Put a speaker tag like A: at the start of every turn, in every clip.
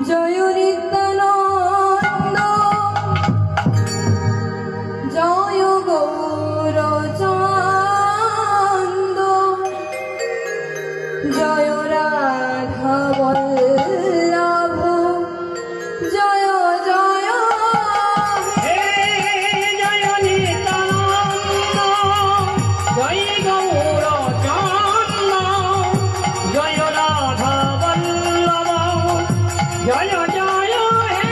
A: জয় নিত্যানন্দ জয় গৌরচন্দ জয় রাধা বল্লভ জয় জয়
B: হে জয় নিত্যানন্দ জয় গৌরচন্দ জয় রাধা বল্লভ জয় জয় হে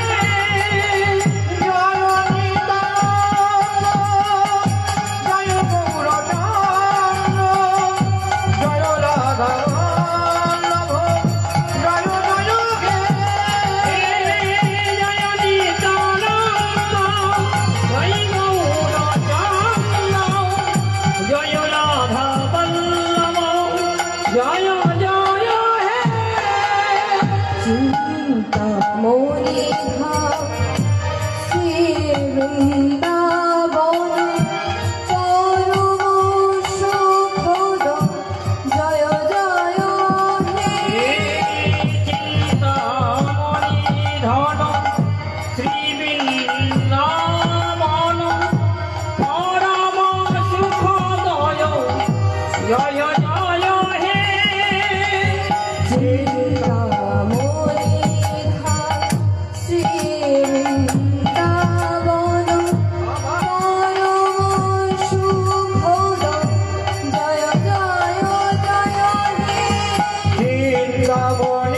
B: জয় নিত্যানন্দ জয় গৌরচন্দ জয় রাধা বল্লভ জয় জয় হে জয় নিত্যানন্দ জয় গৌরচন্দ জয় রাধা বল্লভ জয় জয় হে
A: চিন্তামণি ধাম শ্রী বৃন্দাবন পরম সুখদ জয় জয় হে
B: চিন্তামণি ধন শ্রীবৃন্দাবন পরম সুখদয় জয় জয় হে
A: চিন্তামণি ধাম শ্রী বৃন্দাবন পরম সুখদ জয় জয় জয় হে
B: চিন্তামণি